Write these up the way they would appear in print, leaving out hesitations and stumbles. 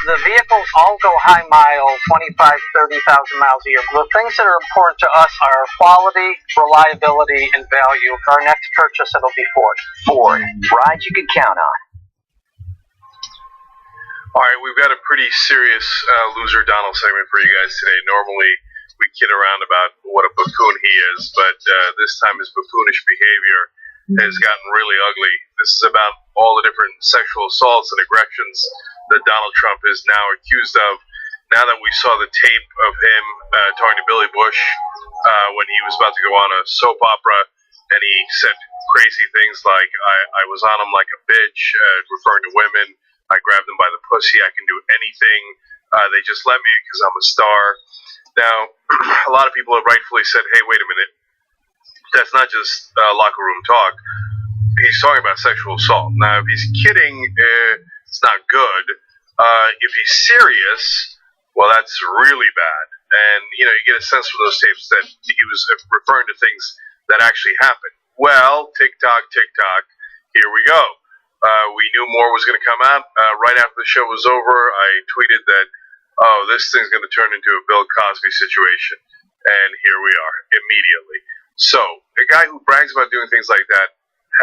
the vehicles all go high mile, 25, 30,000 miles a year. The things that are important to us are quality, reliability, and value. For our next purchase, it'll be Ford. Ford, rides you can count on. All right, we've got a pretty serious loser Donald segment for you guys today. Normally, we kid around about what a buffoon he is, but this time his buffoonish behavior has gotten really ugly. This is about all the different sexual assaults and aggressions that Donald Trump is now accused of. Now that we saw the tape of him talking to Billy Bush when he was about to go on a soap opera, and he said crazy things like, I was on him like a bitch, referring to women. I grabbed them by the pussy. I can do anything. They just let me because I'm a star. Now, a lot of people have rightfully said, hey, wait a minute. That's not just locker room talk. He's talking about sexual assault. Now, if he's kidding, it's not good. If he's serious, well, that's really bad. And, you get a sense from those tapes that he was referring to things that actually happened. Well, tick-tock, here we go. We knew more was going to come out. Right after the show was over, I tweeted that, this thing's going to turn into a Bill Cosby situation. And here we are, immediately. So, a guy who brags about doing things like that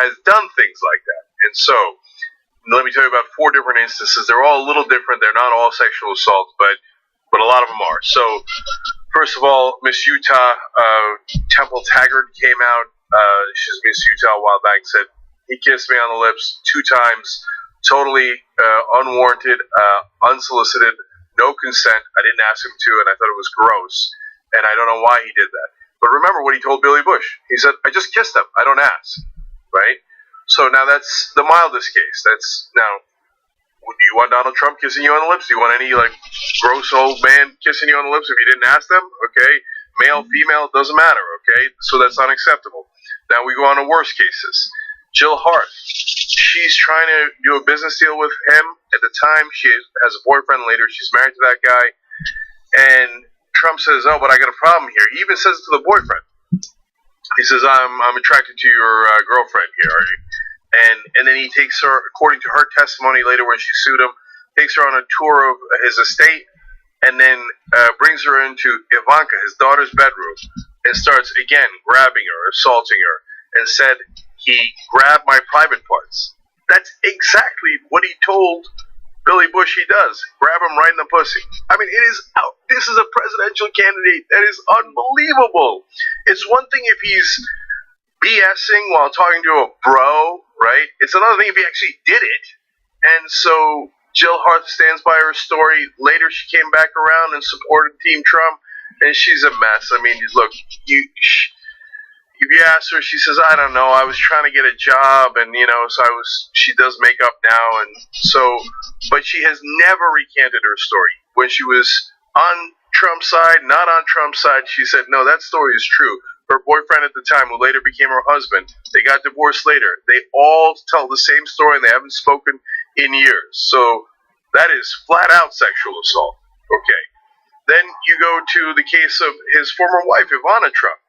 has done things like that. And so, let me tell you about 4 different instances. They're all a little different. They're not all sexual assaults, but a lot of them are. So, first of all, Miss Utah, Temple Taggart came out. She's Miss Utah a while back, said, he kissed me on the lips 2 times, totally unwarranted, unsolicited, no consent. I didn't ask him to, and I thought it was gross. And I don't know why he did that. But remember what he told Billy Bush. He said, I just kissed him. I don't ask. Right? So now that's the mildest case. Now, do you want Donald Trump kissing you on the lips? Do you want any, gross old man kissing you on the lips if you didn't ask them? Okay? Male, female, doesn't matter. Okay? So that's unacceptable. Now we go on to worse cases. Jill Hart. She's trying to do a business deal with him. At the time, she has a boyfriend. Later, she's married to that guy. And Trump says, oh, but I got a problem here. He even says it to the boyfriend. He says, I'm attracted to your girlfriend here. Are you? And then he takes her, according to her testimony later when she sued him, takes her on a tour of his estate and then brings her into Ivanka, his daughter's bedroom, and starts, again, grabbing her, assaulting her, and said, he grabbed my private parts. That's exactly what he told Billy Bush he does. Grab him right in the pussy. I mean, this is a presidential candidate. That is unbelievable. It's one thing if he's BSing while talking to a bro, right? It's another thing if he actually did it. And so Jill Hart stands by her story. Later, she came back around and supported Team Trump, and she's a mess. I mean, look, if you ask her, she says, I don't know, I was trying to get a job, and, so she does makeup now, and so, but she has never recanted her story. When she was on Trump's side, not on Trump's side, she said, no, that story is true. Her boyfriend at the time, who later became her husband, they got divorced later. They all tell the same story, and they haven't spoken in years. So, that is flat-out sexual assault. Okay. Then you go to the case of his former wife, Ivana Trump.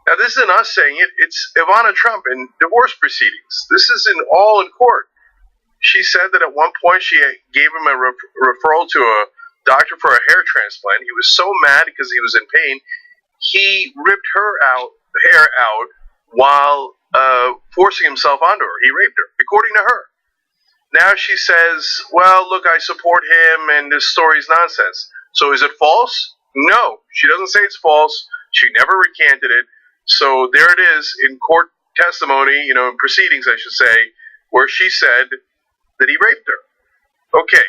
Now, this isn't us saying it. It's Ivana Trump in divorce proceedings. This is all in court. She said that at one point she gave him a referral to a doctor for a hair transplant. He was so mad because he was in pain, he ripped her hair out while forcing himself onto her. He raped her, according to her. Now she says, well, look, I support him, and this story's nonsense. So is it false? No. She doesn't say it's false. She never recanted it. So there it is in court testimony, in proceedings, I should say, where she said that he raped her. Okay.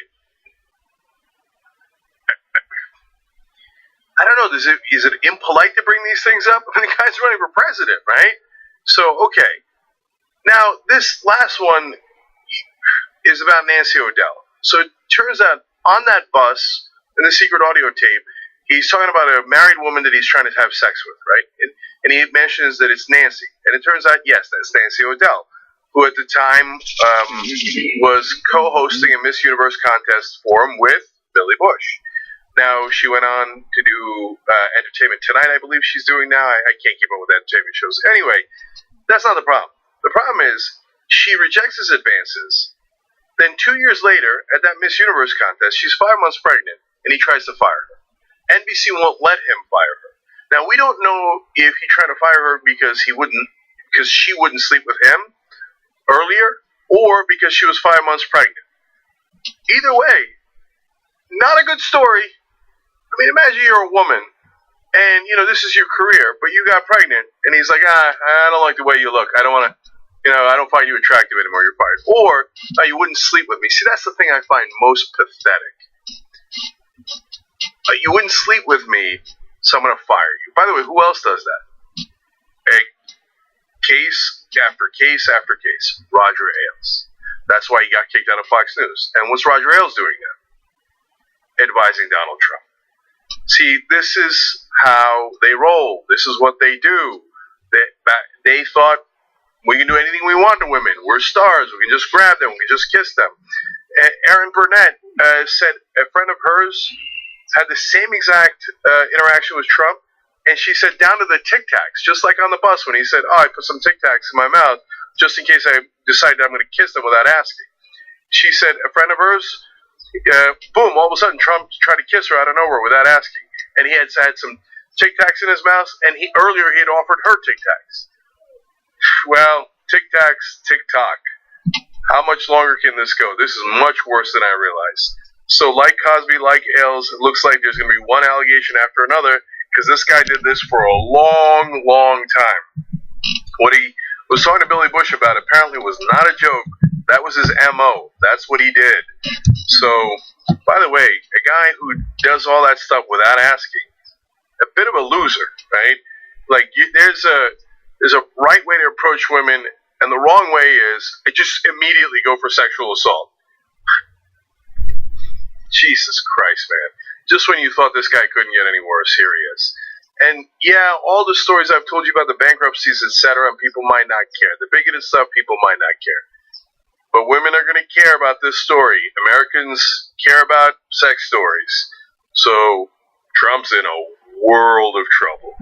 I don't know, is it impolite to bring these things up? I mean, the guy's running for president, right? So, okay. Now, this last one is about Nancy O'Dell. So it turns out, on that bus, in the secret audio tape, he's talking about a married woman that he's trying to have sex with, right? And he mentions that it's Nancy. And it turns out, yes, that's Nancy O'Dell, who at the time was co-hosting a Miss Universe contest for him with Billy Bush. Now, she went on to do Entertainment Tonight, I believe she's doing now. I can't keep up with entertainment shows. Anyway, that's not the problem. The problem is she rejects his advances Then 2 years later, at that Miss Universe contest, she's 5 months pregnant, and he tries to fire her. NBC won't let him fire her. Now, we don't know if he tried to fire her because she wouldn't sleep with him earlier, or because she was 5 months pregnant. Either way, not a good story. I mean, imagine you're a woman, and, this is your career, but you got pregnant, and he's like, I don't like the way you look. I don't want to, I don't find you attractive anymore. You're fired. Or, you wouldn't sleep with me. See, that's the thing I find most pathetic. You wouldn't sleep with me, so I'm going to fire you. By the way, who else does that? Case after case after case. Roger Ailes. That's why he got kicked out of Fox News. And what's Roger Ailes doing now? Advising Donald Trump. See, this is how they roll. This is what they do. They thought, we can do anything we want to women. We're stars. We can just grab them. We can just kiss them. Erin Burnett said a friend of hers had the same exact interaction with Trump, and she said down to the Tic Tacs, just like on the bus when he said, I put some Tic Tacs in my mouth just in case I decide I'm going to kiss them without asking. She said a friend of hers, boom, all of a sudden Trump tried to kiss her out of nowhere without asking, and he had some Tic Tacs in his mouth, and earlier he had offered her Tic Tacs. Well, Tic Tacs, Tick Tock. How much longer can this go? This is much worse than I realized. So like Cosby, like Ailes, it looks like there's going to be one allegation after another, because this guy did this for a long, long time. What he was talking to Billy Bush about apparently was not a joke. That was his M.O. That's what he did. So, by the way, a guy who does all that stuff without asking, a bit of a loser, right? Like, there's a right way to approach women, and the wrong way is just immediately go for sexual assault. Jesus Christ, man. Just when you thought this guy couldn't get any worse, here he is. And yeah, all the stories I've told you about the bankruptcies, etc., and people might not care. The bigoted stuff, people might not care. But women are going to care about this story. Americans care about sex stories. So Trump's in a world of trouble.